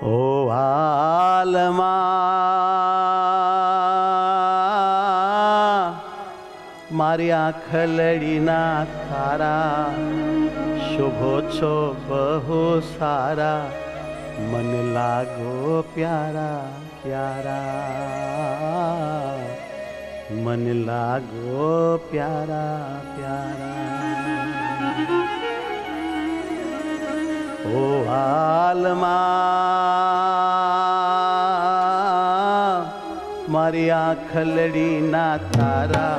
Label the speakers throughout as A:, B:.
A: ઓ હાલમાં મારી આંખલડીના તારા શોભો છો બહુ સારા મન લાગો પ્યારા પ્યારા મન લાગો પ્યારા પ્યારા ઓ હાલમાં મારી આંખલડીના તારા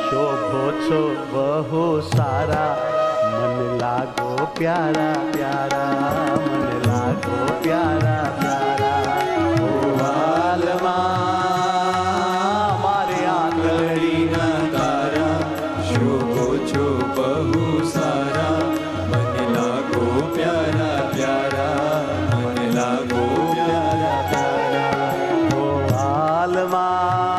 A: શોભો છો બહુ સારા મન લાગો પ્યારા પ્યારા મન લાગો પ્યારા પ્યારા ઓ હાલમાં મારી આંખલડીના તારા
B: શોભો છો બહુ સારા મને લાગો પ્યારા પ્યારા મને લાગો પ્યારા પ્યારા
A: ઓ હાલમાં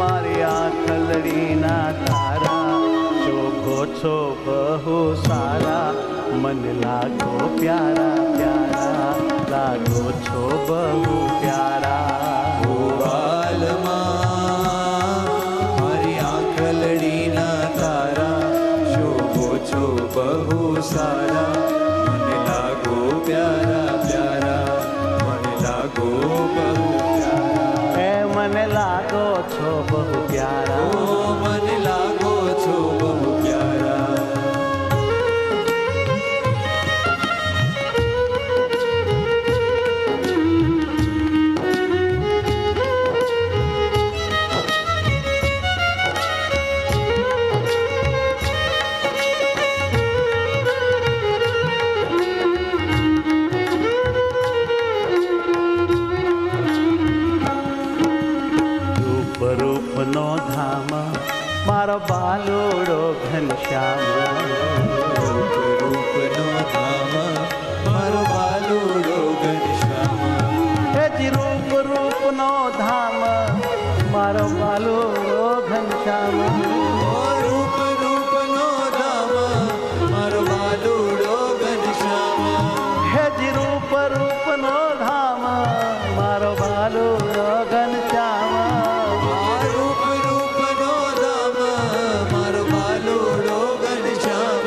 A: મારી આંખલડીના તારા શોભો છો બહુ સારા મન લાગો પ્યારા પ્યારા લાગો છો બહુ પ્યારા
B: ઓ હાલમાં મારી આંખલડીના તારા શોભો છો બહુ સારા મને લાગો પ્યારા પ્યારા મને લાગો બહુ પ્યારા
A: એ મને લાગો છો બહુ પ્યારા
B: ઓ મને લાગો છો બહુ પ્યારા
A: રૂપનો ધામ મારો બાલોડો ઘનશ્યામ
B: રૂપનો ધામ મારો બાલુડો ઘનશ્યામ
A: હે જી રૂપનો ધામ મારો બાલોડો ઘનશ્યામ
B: રૂપનો ધામ મારો બાલુડો ઘનશ્યામ
A: હે જી રૂપનો ધામ મારો બાલોડો ઘનશ્યામ
B: રૂપનો ધામ મારો બાલુડો ઘનશ્યામ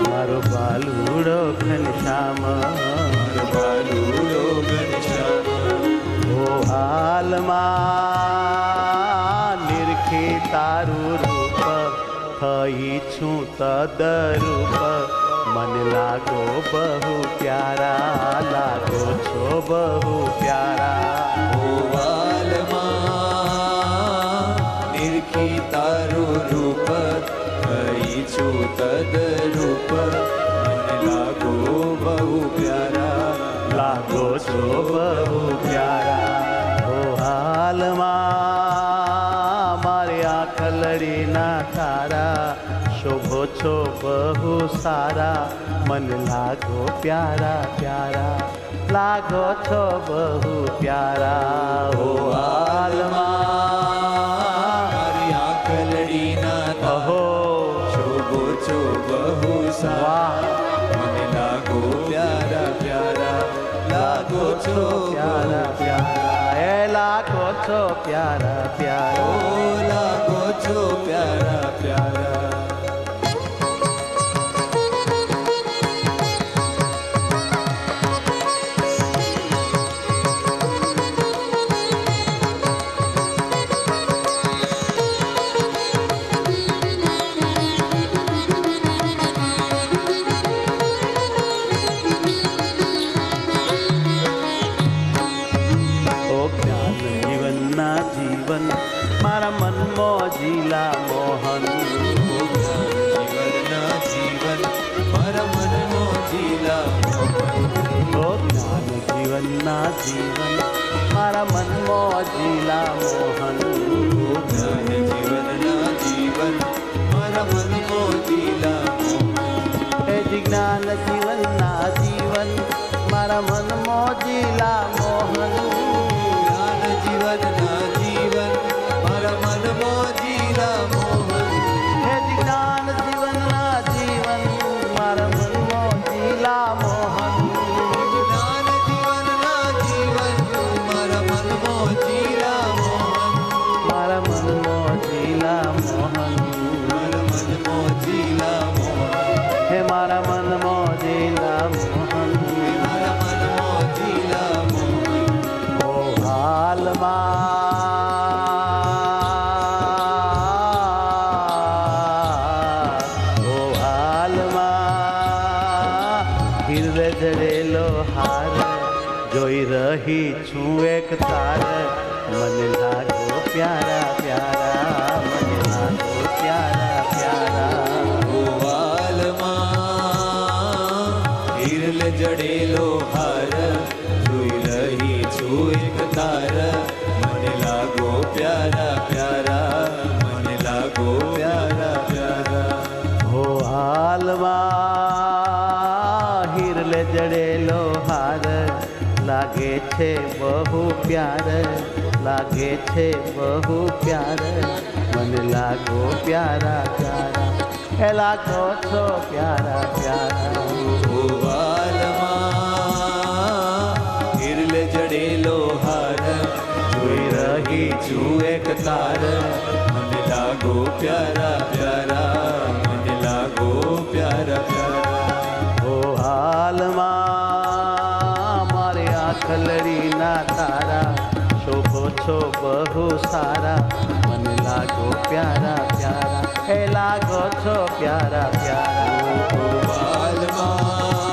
A: મારો બાલુડો ઘનશ્યામ
B: મારો બાલુડો ઘનશ્યામ
A: ઓ હાલમાં નિરખે તારું રૂપ થઈ છું તદરૂપ મન લાગો બહુ પ્યારા લાગો છો બહુ પ્યારા
B: ઓ વાલમાં નિરખી તારું રૂપ થઈ છું તદરૂપ મને લાગો બહુ પ્યારા
A: લાગો છો બહુ પ્યારા ઓ હાલમાં મારી આંખલડીના તારા શોભો છો બહુ સારા મન લાગો પ્યારા પ્યારા લાગો છો બહુ પ્યારા ઓ હાલમાં
B: મારી આંખલડીના
A: અહો
B: શોભો છો બહુ સારા
A: વાહ
B: મને લાગો પ્યારા પ્યારા લાગો છો
A: પ્યારા પ્યારા એ લાગો છો પ્યારા
B: ઓ
A: પ્યારા
B: લાગો છો પ્યારા પ્યારા
A: ઓ જ્ઞાન જીવનના જીવન મારા મનમાં જીલા મોહન
B: જીવનના જીવન મારા મનનો જીલા
A: ઓ જ્ઞાન જીવનના જીવન મારા મનમાં જીલા મોહન
B: જ્ઞાન જીવનના જીવન મારા મનનો જીલા
A: એ જ્ઞાન જીવનના જીવન મારા મનમાં જીલા મોહન
B: જ્ઞાન જીવનના જીવન મારા મનનો જીલા મોહન
A: હે જ્ઞાન જીવનના જીવન મારા મનમાં જીલા મોહન
B: જ્ઞાન જીવનના
A: જોઈ રહી છું એક તાર મને લાગો પ્યારા પ્યારા મને લાગો પ્યારા પ્યારા
B: ગોવાલમાં હિરલ જડેલો હાર જોઈ રહી છું એક તાર મને લાગો પ્યારા પ્યારા મને લાગો પ્યારા પ્યારા
A: હો હાલમાં હિરલે જડેલો હાર લાગે છે બહુ પ્યાર લાગે છે બહુ પ્યાર મને લાગો પ્યારા પ્યારા એ લાગો છો પ્યારા પ્યારા
B: ગોવાલમાં હિરલ જડેલો હાર જોઈ રહી છું એક તાર મને લાગો પ્યારા પ્યારા મને લાગો પ્યારા પ્યારા
A: હો હાલમાં મારે આખલડીના તારા શોભો છો બહુ સારા મને લાગો પ્યારા પ્યારા એ લાગો છો પ્યારા પ્યારા
B: ગોવાલમાં